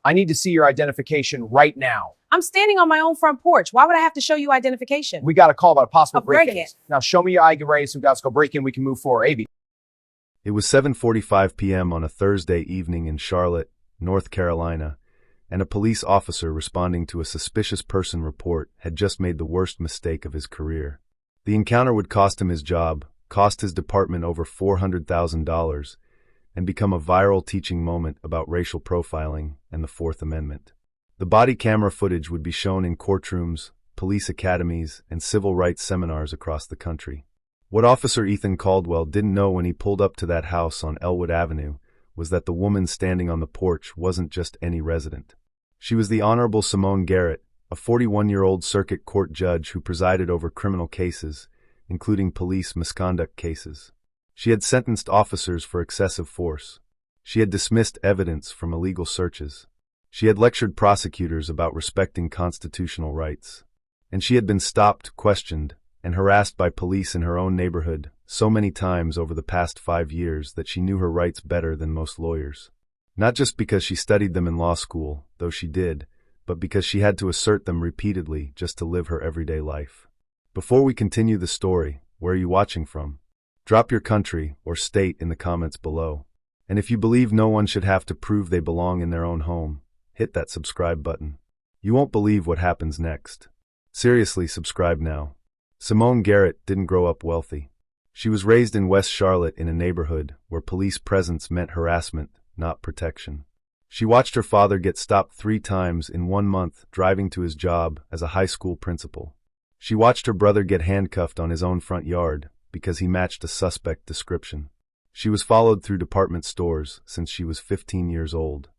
I need to see your identification right now. I'm standing on my own front porch. Why would I have to show you identification? We got a call about a possible A break-in. break-in. Now show me your ID ready so guys go break in. We can move forward. AB. It was 7:45 p.m. on a Thursday evening in Charlotte, North Carolina, and a police officer responding to a suspicious person report had just made the worst mistake of his career. The encounter would cost him his job, cost his department over $400,000, and become a viral teaching moment about racial profiling and the Fourth Amendment. The body camera footage would be shown in courtrooms, police academies, and civil rights seminars across the country. What Officer Ethan Caldwell didn't know when he pulled up to that house on Elwood Avenue was that the woman standing on the porch wasn't just any resident. She was the Honorable Simone Garrett, a 41-year-old circuit court judge who presided over criminal cases, including police misconduct cases. She had sentenced officers for excessive force. She had dismissed evidence from illegal searches. She had lectured prosecutors about respecting constitutional rights. And she had been stopped, questioned, and harassed by police in her own neighborhood so many times over the past 5 years that she knew her rights better than most lawyers. Not just because she studied them in law school, though she did, but because she had to assert them repeatedly just to live her everyday life. Before we continue the story, where are you watching from? Drop your country or state in the comments below. And if you believe no one should have to prove they belong in their own home, hit that subscribe button. You won't believe what happens next. Seriously, subscribe now. Simone Garrett didn't grow up wealthy. She was raised in West Charlotte in a neighborhood where police presence meant harassment, not protection. She watched her father get stopped 3 times in 1 month driving to his job as a high school principal. She watched her brother get handcuffed on his own front yard because he matched a suspect description. She was followed through department stores since she was 15 years old.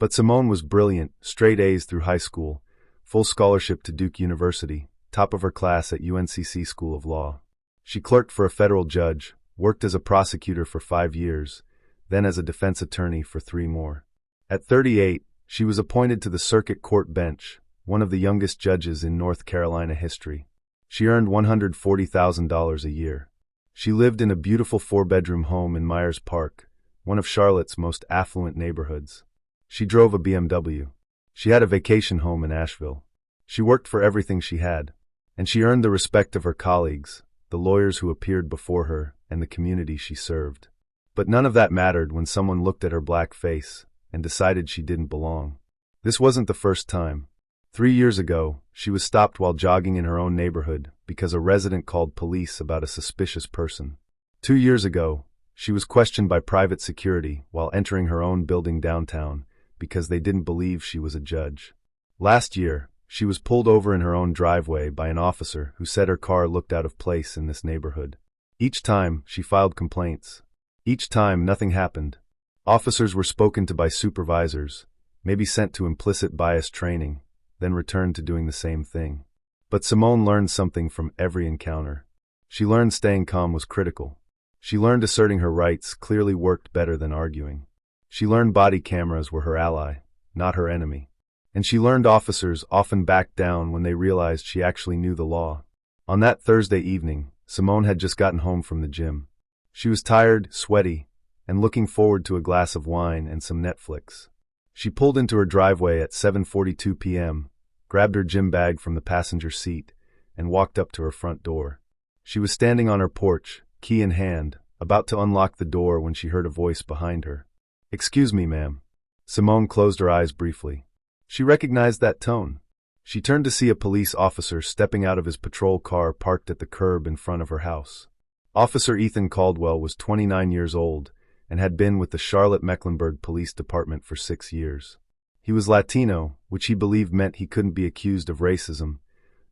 But Simone was brilliant, straight A's through high school, full scholarship to Duke University, top of her class at UNCC School of Law. She clerked for a federal judge, worked as a prosecutor for 5 years, then as a defense attorney for 3 more. At 38, she was appointed to the circuit court bench, one of the youngest judges in North Carolina history. She earned $140,000 a year. She lived in a beautiful 4-bedroom home in Myers Park, one of Charlotte's most affluent neighborhoods. She drove a BMW. She had a vacation home in Asheville. She worked for everything she had, and she earned the respect of her colleagues, the lawyers who appeared before her, and the community she served. But none of that mattered when someone looked at her black face and decided she didn't belong. This wasn't the first time. 3 years ago, she was stopped while jogging in her own neighborhood because a resident called police about a suspicious person. 2 years ago, she was questioned by private security while entering her own building downtown because they didn't believe she was a judge. Last year, she was pulled over in her own driveway by an officer who said her car looked out of place in this neighborhood. Each time, she filed complaints. Each time, nothing happened. Officers were spoken to by supervisors, maybe sent to implicit bias training, then returned to doing the same thing. But Simone learned something from every encounter. She learned staying calm was critical. She learned asserting her rights clearly worked better than arguing. She learned body cameras were her ally, not her enemy. And she learned officers often backed down when they realized she actually knew the law. On that Thursday evening, Simone had just gotten home from the gym. She was tired, sweaty, and looking forward to a glass of wine and some Netflix. She pulled into her driveway at 7:42 p.m., grabbed her gym bag from the passenger seat, and walked up to her front door. She was standing on her porch, key in hand, about to unlock the door when she heard a voice behind her. "Excuse me, ma'am." Simone closed her eyes briefly. She recognized that tone. She turned to see a police officer stepping out of his patrol car parked at the curb in front of her house. Officer Ethan Caldwell was 29 years old and had been with the Charlotte-Mecklenburg Police Department for 6 years. He was Latino, which he believed meant he couldn't be accused of racism,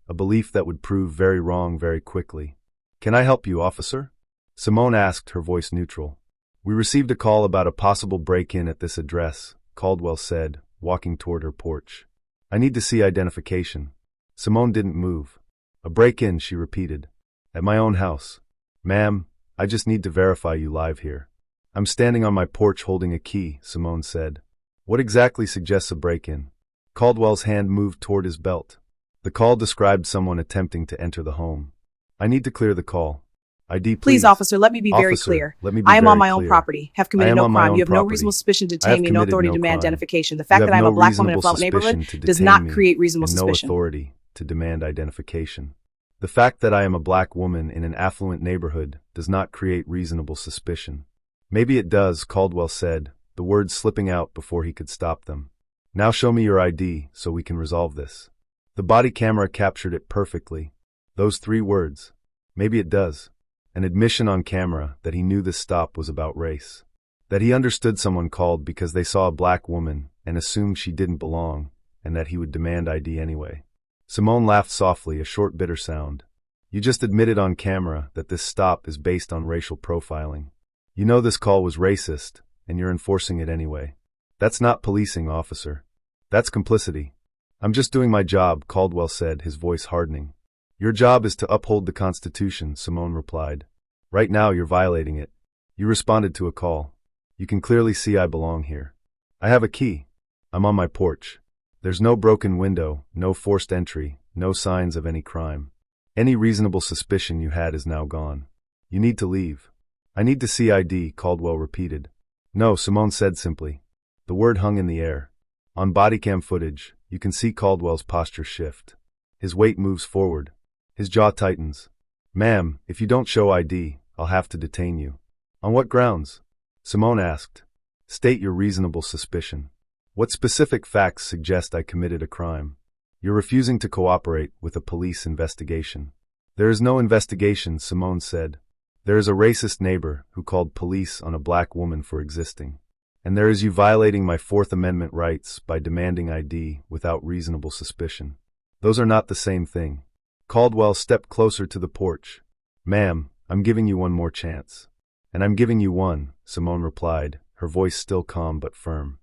a belief that would prove very wrong very quickly. "Can I help you, officer?" Simone asked, her voice neutral. "We received a call about a possible break-in at this address," Caldwell said, walking toward her porch. "I need to see identification." Simone didn't move. "A break-in," she repeated. "At my own house." "Ma'am, I just need to verify you live here." "I'm standing on my porch holding a key," Simone said. "What exactly suggests a break-in?" Caldwell's hand moved toward his belt. The call described someone attempting to enter the home. "I need to clear the call." ID, Please, please. officer, let me be very Officer, clear. let me be I am on very my own clear. property, have I committed am no on my crime. own You have no property. reasonable suspicion to I have detain me, no committed authority no to demand crime. identification. The You fact have that I am no a black woman in a reasonable Flint neighborhood suspicion to does detain not me create reasonable and no suspicion. authority to demand identification. The fact that I am a black woman in an affluent neighborhood does not create reasonable suspicion. Maybe it does, Caldwell said, the words slipping out before he could stop them. Now show me your ID so we can resolve this. The body camera captured it perfectly. Those 3 words. Maybe it does. An admission on camera that he knew this stop was about race. That he understood someone called because they saw a black woman and assumed she didn't belong, and that he would demand ID anyway. Simone laughed softly, a short bitter sound. You just admitted on camera that this stop is based on racial profiling. You know this call was racist, and you're enforcing it anyway. That's not policing, officer. That's complicity. I'm just doing my job, Caldwell said, his voice hardening. Your job is to uphold the Constitution, Simone replied. Right now you're violating it. You responded to a call. You can clearly see I belong here. I have a key. I'm on my porch. There's no broken window, no forced entry, no signs of any crime. Any reasonable suspicion you had is now gone. You need to leave. I need to see ID, Caldwell repeated. No, Simone said simply. The word hung in the air. On bodycam footage, you can see Caldwell's posture shift. His weight moves forward. His jaw tightens. Ma'am, if you don't show ID, I'll have to detain you. On what grounds? Simone asked. State your reasonable suspicion. What specific facts suggest I committed a crime? You're refusing to cooperate with a police investigation. There is no investigation, Simone said. There is a racist neighbor who called police on a black woman for existing. And there is you violating my Fourth Amendment rights by demanding ID without reasonable suspicion. Those are not the same thing. Caldwell stepped closer to the porch. Ma'am, I'm giving you one more chance. And I'm giving you one, Simone replied, her voice still calm but firm.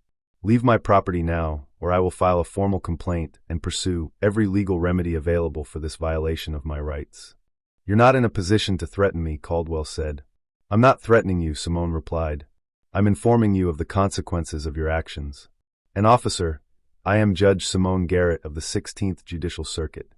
Leave my property now, or I will file a formal complaint and pursue every legal remedy available for this violation of my rights. You're not in a position to threaten me, Caldwell said. I'm not threatening you, Simone replied. I'm informing you of the consequences of your actions. An officer, I am Judge Simone Garrett of the 16th Judicial Circuit.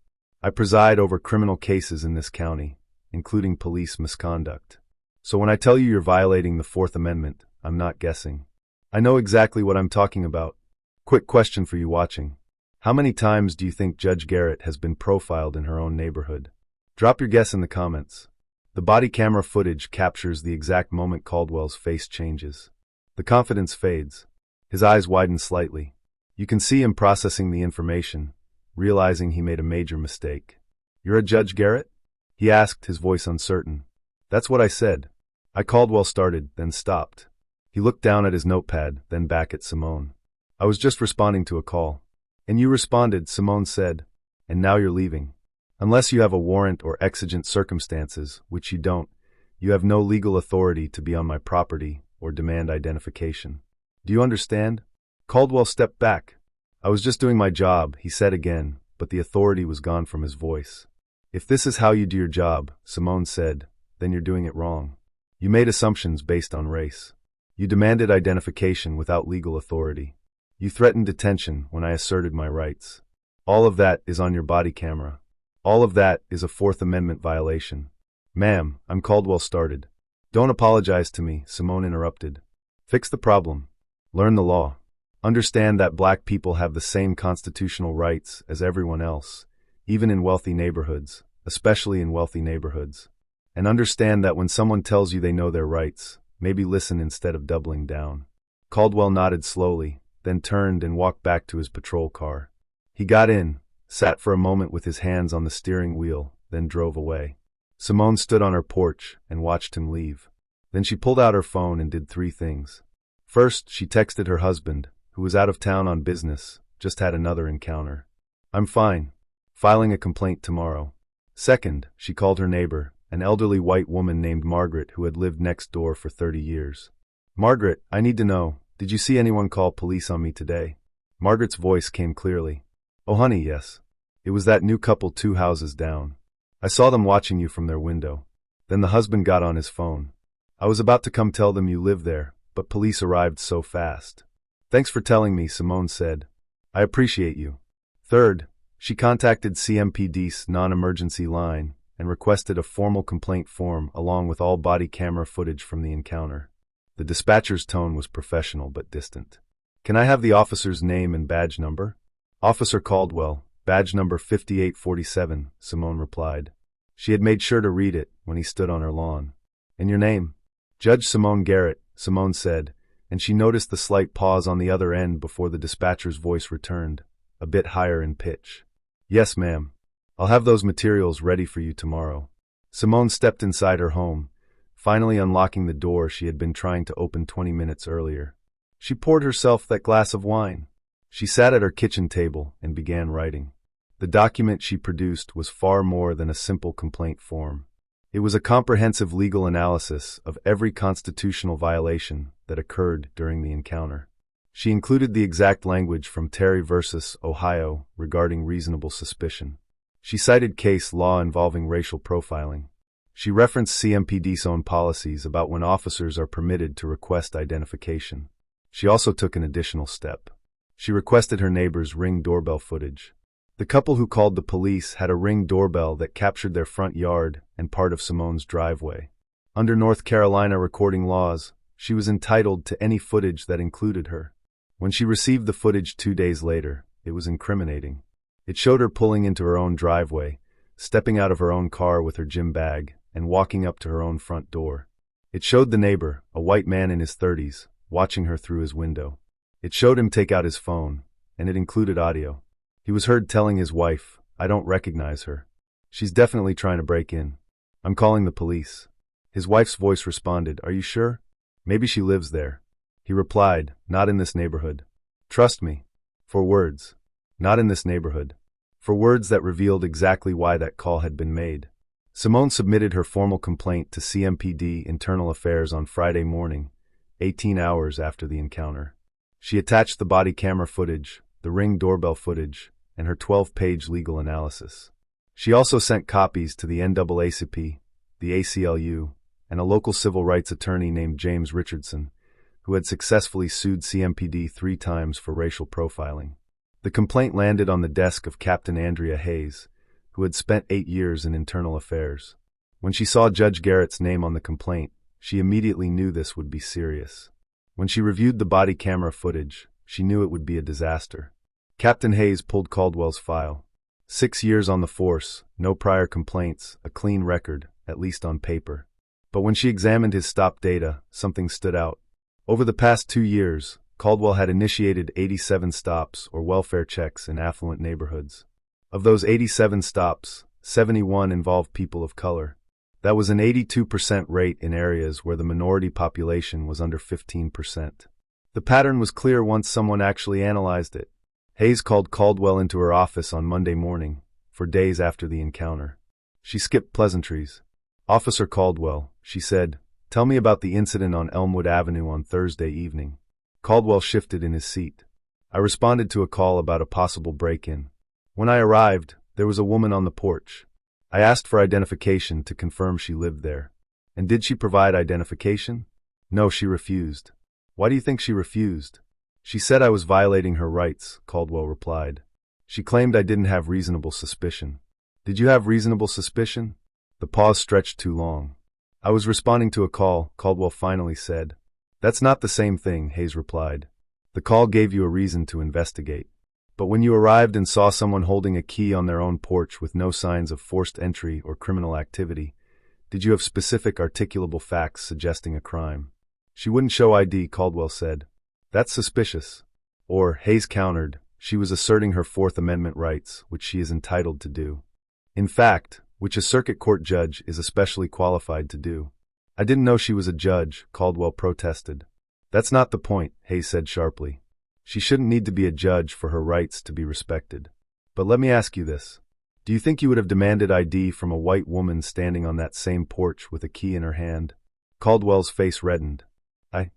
I preside over criminal cases in this county, including police misconduct. So when I tell you you're violating the Fourth Amendment, I'm not guessing. I know exactly what I'm talking about. Quick question for you watching. How many times do you think Judge Garrett has been profiled in her own neighborhood? Drop your guess in the comments. The body camera footage captures the exact moment Caldwell's face changes. The confidence fades. His eyes widen slightly. You can see him processing the information, realizing he made a major mistake. You're a Judge Garrett? He asked, his voice uncertain. That's what I said. Caldwell started, then stopped. He looked down at his notepad, then back at Simone. I was just responding to a call. And you responded, Simone said. And now you're leaving. Unless you have a warrant or exigent circumstances, which you don't, you have no legal authority to be on my property or demand identification. Do you understand? Caldwell stepped back. I was just doing my job, he said again, but the authority was gone from his voice. If this is how you do your job, Simone said, then you're doing it wrong. You made assumptions based on race. You demanded identification without legal authority. You threatened detention when I asserted my rights. All of that is on your body camera. All of that is a Fourth Amendment violation. Ma'am, I'm Caldwell started. Don't apologize to me, Simone interrupted. Fix the problem. Learn the law. Understand that black people have the same constitutional rights as everyone else, even in wealthy neighborhoods, especially in wealthy neighborhoods. And understand that when someone tells you they know their rights, maybe listen instead of doubling down. Caldwell nodded slowly, then turned and walked back to his patrol car. He got in, sat for a moment with his hands on the steering wheel, then drove away. Simone stood on her porch and watched him leave. Then she pulled out her phone and did 3 things. First, she texted her husband, who was out of town on business, just had another encounter. I'm fine. Filing a complaint tomorrow. Second, she called her neighbor, an elderly white woman named Margaret who had lived next door for 30 years. Margaret, I need to know, did you see anyone call police on me today? Margaret's voice came clearly. Oh honey, yes. It was that new couple 2 houses down. I saw them watching you from their window. Then the husband got on his phone. I was about to come tell them you live there, but police arrived so fast. Thanks for telling me, Simone said. I appreciate you. Third, she contacted CMPD's non-emergency line, and requested a formal complaint form along with all body camera footage from the encounter. The dispatcher's tone was professional but distant. "Can I have the officer's name and badge number?" "Officer Caldwell, badge number 5847, Simone replied. She had made sure to read it when he stood on her lawn. "And your name?" "Judge Simone Garrett," Simone said, and she noticed the slight pause on the other end before the dispatcher's voice returned, a bit higher in pitch. "Yes, ma'am. I'll have those materials ready for you tomorrow." Simone stepped inside her home, finally unlocking the door she had been trying to open 20 minutes earlier. She poured herself that glass of wine. She sat at her kitchen table and began writing. The document she produced was far more than a simple complaint form. It was a comprehensive legal analysis of every constitutional violation that occurred during the encounter. She included the exact language from Terry v. Ohio regarding reasonable suspicion. She cited case law involving racial profiling. She referenced CMPD's own policies about when officers are permitted to request identification. She also took an additional step. She requested her neighbor's Ring doorbell footage. The couple who called the police had a Ring doorbell that captured their front yard and part of Simone's driveway. Under North Carolina recording laws, she was entitled to any footage that included her. When she received the footage 2 days later, it was incriminating. It showed her pulling into her own driveway, stepping out of her own car with her gym bag, and walking up to her own front door. It showed the neighbor, a white man in his 30s, watching her through his window. It showed him take out his phone, and it included audio. He was heard telling his wife, "I don't recognize her. She's definitely trying to break in. I'm calling the police." His wife's voice responded, "Are you sure? Maybe she lives there." He replied, "Not in this neighborhood. Trust me." 4 words. "Not in this neighborhood." 4 words that revealed exactly why that call had been made. Simone submitted her formal complaint to CMPD Internal Affairs on Friday morning, 18 hours after the encounter. She attached the body camera footage, the Ring doorbell footage, and her 12-page legal analysis. She also sent copies to the NAACP, the ACLU, and a local civil rights attorney named James Richardson, who had successfully sued CMPD 3 times for racial profiling. The complaint landed on the desk of Captain Andrea Hayes, who had spent 8 years in internal affairs. When she saw Judge Garrett's name on the complaint, she immediately knew this would be serious. When she reviewed the body camera footage, she knew it would be a disaster. Captain Hayes pulled Caldwell's file. 6 years on the force, no prior complaints, a clean record, at least on paper. But when she examined his stop data, something stood out. Over the past 2 years, Caldwell had initiated 87 stops or welfare checks in affluent neighborhoods. Of those 87 stops, 71 involved people of color. That was an 82% rate in areas where the minority population was under 15%. The pattern was clear once someone actually analyzed it. Hayes called Caldwell into her office on Monday morning, for days after the encounter. She skipped pleasantries. "Officer Caldwell," she said, "tell me about the incident on Elmwood Avenue on Thursday evening." Caldwell shifted in his seat. "I responded to a call about a possible break-in. When I arrived, there was a woman on the porch. I asked for identification to confirm she lived there. And did she provide identification? No, she refused." "Why do you think she refused?" "She said I was violating her rights," Caldwell replied. "She claimed I didn't have reasonable suspicion." "Did you have reasonable suspicion?" The pause stretched too long. "I was responding to a call," Caldwell finally said. "That's not the same thing," Hayes replied. "The call gave you a reason to investigate. But when you arrived and saw someone holding a key on their own porch with no signs of forced entry or criminal activity, did you have specific articulable facts suggesting a crime?" "She wouldn't show ID," Caldwell said. "That's suspicious." Or, Hayes countered, she was asserting her Fourth Amendment rights, which she is entitled to do. In fact, which a circuit court judge is especially qualified to do. "I didn't know she was a judge," Caldwell protested. "That's not the point," Hayes said sharply. "She shouldn't need to be a judge for her rights to be respected. But let me ask you this. Do you think you would have demanded ID from a white woman standing on that same porch with a key in her hand?" Caldwell's face reddened.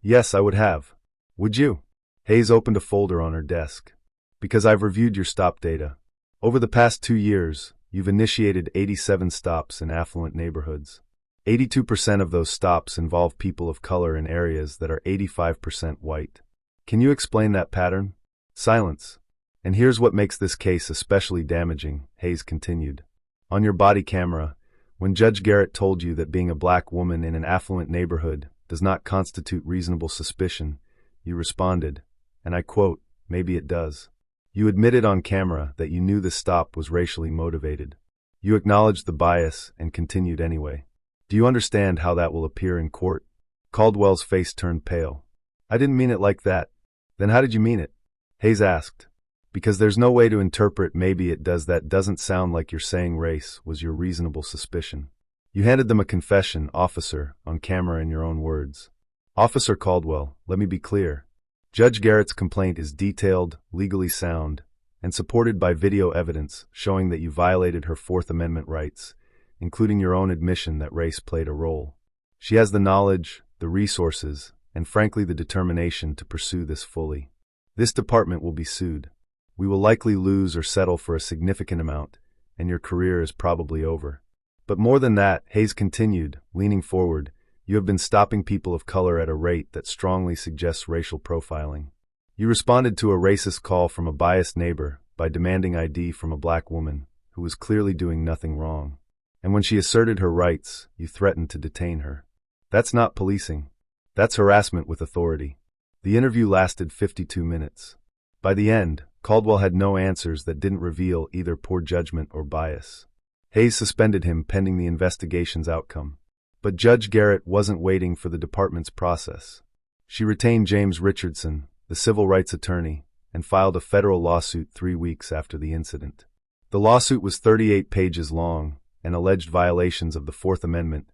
Yes, I would have." "Would you?" Hayes opened a folder on her desk. "Because I've reviewed your stop data. Over the past 2 years, you've initiated 87 stops in affluent neighborhoods. 82% of those stops involve people of color in areas that are 85% white. Can you explain that pattern?" Silence. "And here's what makes this case especially damaging," Hayes continued. "On your body camera, When Judge Garrett told you that being a black woman in an affluent neighborhood does not constitute reasonable suspicion, you responded, and I quote, "Maybe it does." You admitted on camera that you knew the stop was racially motivated. You acknowledged the bias and continued anyway. Do you understand how that will appear in court? Caldwell's face turned pale. I didn't mean it like that. Then how did you mean it? Hayes asked. Because there's no way to interpret maybe it does. That doesn't sound like you're saying race was your reasonable suspicion. You handed them a confession, officer, on camera in your own words. Officer Caldwell, let me be clear. Judge Garrett's complaint is detailed, legally sound, and supported by video evidence showing that you violated her Fourth Amendment rights, including your own admission that race played a role. She has the knowledge, the resources, and frankly the determination to pursue this fully. This department will be sued. We will likely lose or settle for a significant amount, and your career is probably over. But more than that, Hayes continued, leaning forward, you have been stopping people of color at a rate that strongly suggests racial profiling. You responded to a racist call from a biased neighbor by demanding ID from a black woman who was clearly doing nothing wrong. And when she asserted her rights, you threatened to detain her. That's not policing. That's harassment with authority. The interview lasted 52 minutes. By the end, Caldwell had no answers that didn't reveal either poor judgment or bias. Hayes suspended him pending the investigation's outcome. But Judge Garrett wasn't waiting for the department's process. She retained James Richardson, the civil rights attorney, and filed a federal lawsuit 3 weeks after the incident. The lawsuit was 38 pages long and alleged violations of the Fourth Amendment,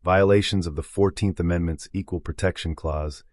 violations of the 14th Amendment's Equal Protection Clause,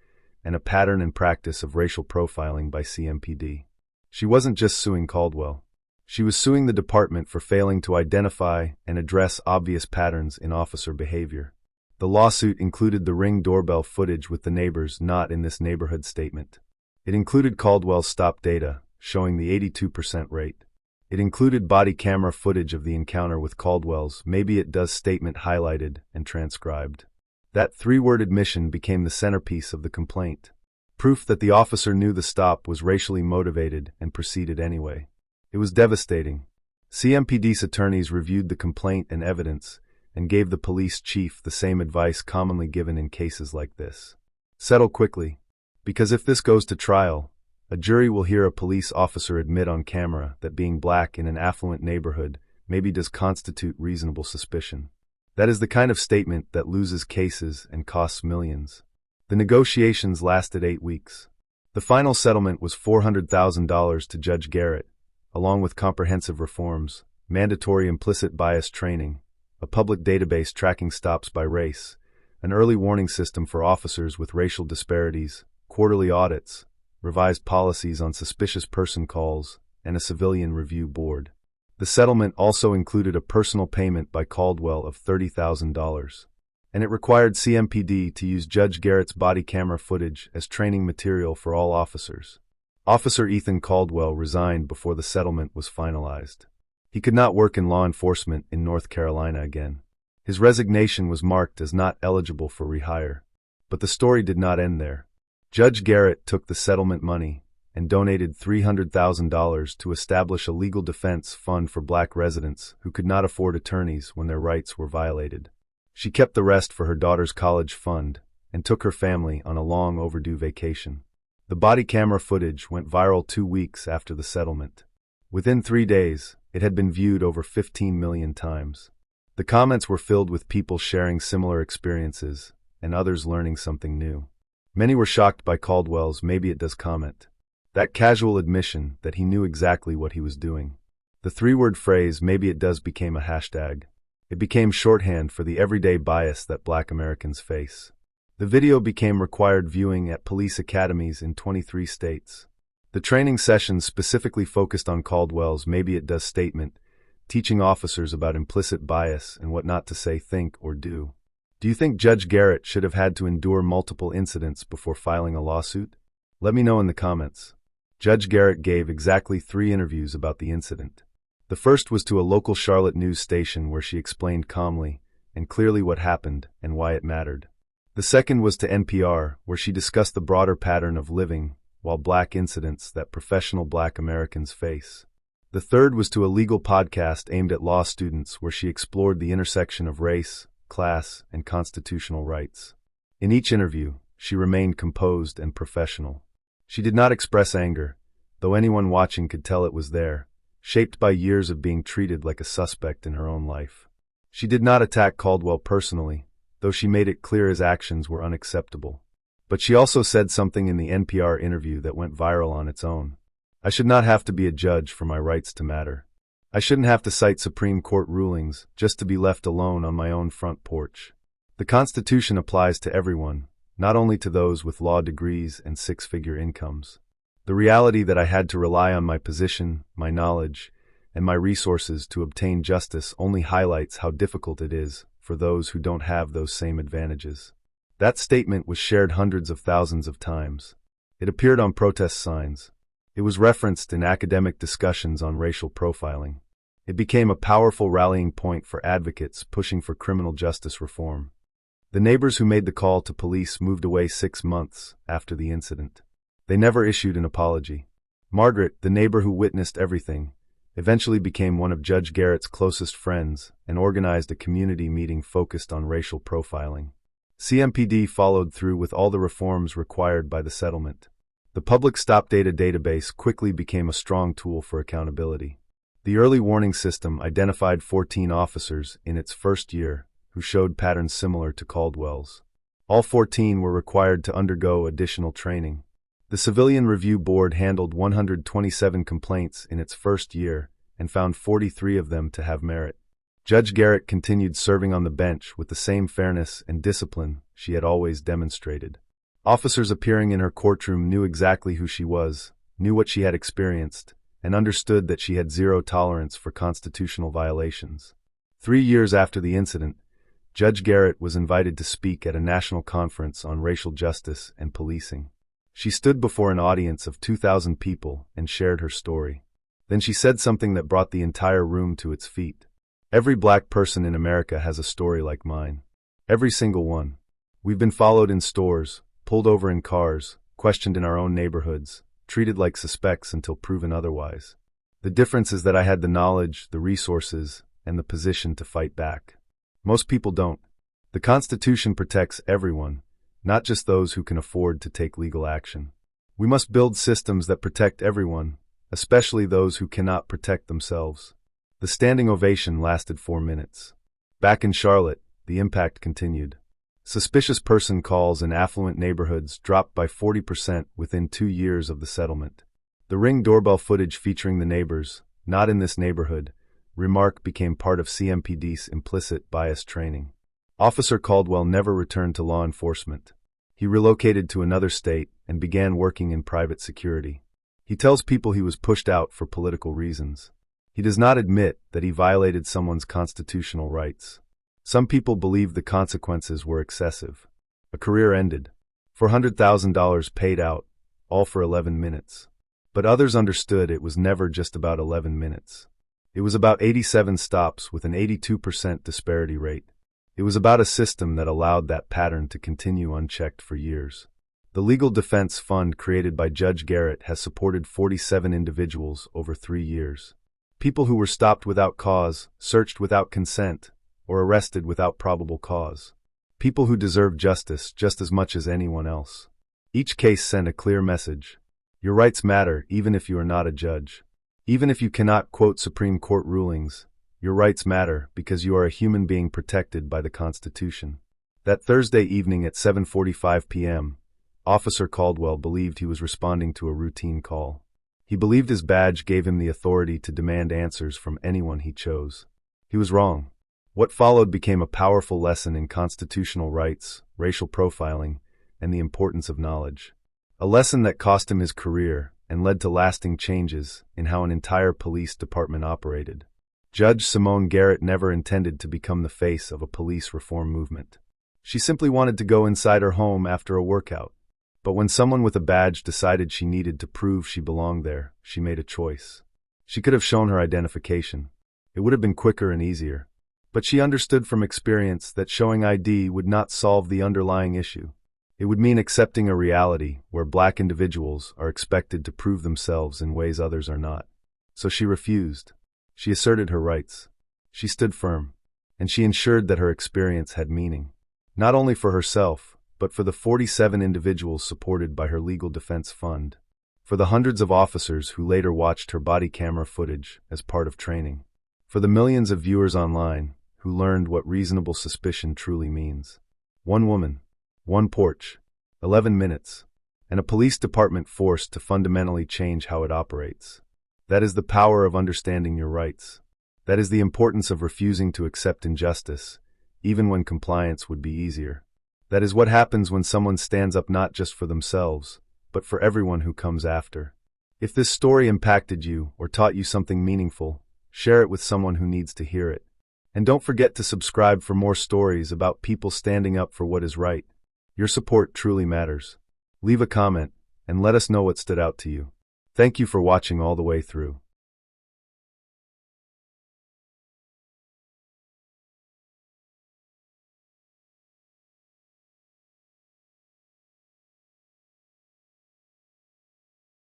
and a pattern and practice of racial profiling by CMPD. She wasn't just suing Caldwell. She was suing the department for failing to identify and address obvious patterns in officer behavior. The lawsuit included the Ring doorbell footage with the neighbors not in this neighborhood statement. It included Caldwell's stop data, showing the 82% rate. It included body camera footage of the encounter with Caldwell's "maybe it does" statement highlighted and transcribed. That 3-word admission became the centerpiece of the complaint. Proof that the officer knew the stop was racially motivated and proceeded anyway. It was devastating. CMPD's attorneys reviewed the complaint and evidence and gave the police chief the same advice commonly given in cases like this. Settle quickly. Because if this goes to trial, a jury will hear a police officer admit on camera that being black in an affluent neighborhood maybe does constitute reasonable suspicion. That is the kind of statement that loses cases and costs millions. The negotiations lasted 8 weeks. The final settlement was $400,000 to Judge Garrett, along with comprehensive reforms, mandatory implicit bias training, a public database tracking stops by race, an early warning system for officers with racial disparities, quarterly audits, revised policies on suspicious person calls, and a civilian review board. The settlement also included a personal payment by Caldwell of $30,000, and it required CMPD to use Judge Garrett's body camera footage as training material for all officers. Officer Ethan Caldwell resigned before the settlement was finalized. He could not work in law enforcement in North Carolina again. His resignation was marked as not eligible for rehire. But the story did not end there. Judge Garrett took the settlement money and donated $300,000 to establish a legal defense fund for black residents who could not afford attorneys when their rights were violated. She kept the rest for her daughter's college fund and took her family on a long overdue vacation. The body camera footage went viral 2 weeks after the settlement. Within 3 days, it had been viewed over 15 million times. The comments were filled with people sharing similar experiences and others learning something new. Many were shocked by Caldwell's "maybe it does" comment. That casual admission that he knew exactly what he was doing. The 3-word phrase "maybe it does" became a hashtag. It became shorthand for the everyday bias that black Americans face. The video became required viewing at police academies in 23 states. The training sessions specifically focused on Caldwell's "maybe it does" statement, teaching officers about implicit bias and what not to say, think, or do. Do you think Judge Garrett should have had to endure multiple incidents before filing a lawsuit? Let me know in the comments. Judge Garrett gave exactly 3 interviews about the incident. The first was to a local Charlotte news station where she explained calmly and clearly what happened and why it mattered. The second was to NPR, where she discussed the broader pattern of living while black incidents that professional black Americans face. The third was to a legal podcast aimed at law students where she explored the intersection of race, class, and constitutional rights. In each interview, she remained composed and professional. She did not express anger, though anyone watching could tell it was there, shaped by years of being treated like a suspect in her own life. She did not attack Caldwell personally, though she made it clear his actions were unacceptable. But she also said something in the NPR interview that went viral on its own. I should not have to be a judge for my rights to matter. I shouldn't have to cite Supreme Court rulings just to be left alone on my own front porch. The Constitution applies to everyone, not only to those with law degrees and six-figure incomes. The reality that I had to rely on my position, my knowledge, and my resources to obtain justice only highlights how difficult it is for those who don't have those same advantages. That statement was shared hundreds of thousands of times. It appeared on protest signs. It was referenced in academic discussions on racial profiling. It became a powerful rallying point for advocates pushing for criminal justice reform. The neighbors who made the call to police moved away 6 months after the incident. They never issued an apology. Margaret, the neighbor who witnessed everything, eventually became one of Judge Garrett's closest friends and organized a community meeting focused on racial profiling. CMPD followed through with all the reforms required by the settlement. The public stop data database quickly became a strong tool for accountability. The early warning system identified 14 officers in its first year who showed patterns similar to Caldwell's. All 14 were required to undergo additional training. The Civilian Review Board handled 127 complaints in its first year and found 43 of them to have merit. Judge Garrett continued serving on the bench with the same fairness and discipline she had always demonstrated. Officers appearing in her courtroom knew exactly who she was, knew what she had experienced, and understood that she had zero tolerance for constitutional violations. 3 years after the incident, Judge Garrett was invited to speak at a national conference on racial justice and policing. She stood before an audience of 2,000 people and shared her story. Then she said something that brought the entire room to its feet. Every black person in America has a story like mine. Every single one. We've been followed in stores, pulled over in cars, questioned in our own neighborhoods, treated like suspects until proven otherwise. The difference is that I had the knowledge, the resources, and the position to fight back. Most people don't. The Constitution protects everyone, not just those who can afford to take legal action. We must build systems that protect everyone, especially those who cannot protect themselves. The standing ovation lasted 4 minutes. Back in Charlotte, the impact continued. Suspicious person calls in affluent neighborhoods dropped by 40% within 2 years of the settlement. The Ring doorbell footage featuring the neighbors, "Not in this neighborhood," remark became part of CMPD's implicit bias training. Officer Caldwell never returned to law enforcement. He relocated to another state and began working in private security. He tells people he was pushed out for political reasons. He does not admit that he violated someone's constitutional rights. Some people believed the consequences were excessive. A career ended. $400,000 paid out, all for 11 minutes. But others understood it was never just about 11 minutes. It was about 87 stops with an 82% disparity rate. It was about a system that allowed that pattern to continue unchecked for years. The Legal Defense Fund created by Judge Garrett has supported 47 individuals over 3 years. People who were stopped without cause, searched without consent, or arrested without probable cause. People who deserve justice just as much as anyone else. Each case sent a clear message. Your rights matter even if you are not a judge. Even if you cannot quote Supreme Court rulings, your rights matter because you are a human being protected by the Constitution. That Thursday evening at 7:45 p.m., Officer Caldwell believed he was responding to a routine call. He believed his badge gave him the authority to demand answers from anyone he chose. He was wrong. What followed became a powerful lesson in constitutional rights, racial profiling, and the importance of knowledge. A lesson that cost him his career and led to lasting changes in how an entire police department operated. Judge Simone Garrett never intended to become the face of a police reform movement. She simply wanted to go inside her home after a workout. But when someone with a badge decided she needed to prove she belonged there, she made a choice. She could have shown her identification. It would have been quicker and easier. But she understood from experience that showing ID would not solve the underlying issue. It would mean accepting a reality where black individuals are expected to prove themselves in ways others are not. So she refused. She asserted her rights. She stood firm. And she ensured that her experience had meaning. Not only for herself, but for the 47 individuals supported by her legal defense fund. For the hundreds of officers who later watched her body camera footage as part of training. For the millions of viewers online who learned what reasonable suspicion truly means. One woman, one porch, 11 minutes, and a police department forced to fundamentally change how it operates. That is the power of understanding your rights. That is the importance of refusing to accept injustice, even when compliance would be easier. That is what happens when someone stands up not just for themselves, but for everyone who comes after. If this story impacted you or taught you something meaningful, share it with someone who needs to hear it. And don't forget to subscribe for more stories about people standing up for what is right. Your support truly matters. Leave a comment and let us know what stood out to you. Thank you for watching all the way through.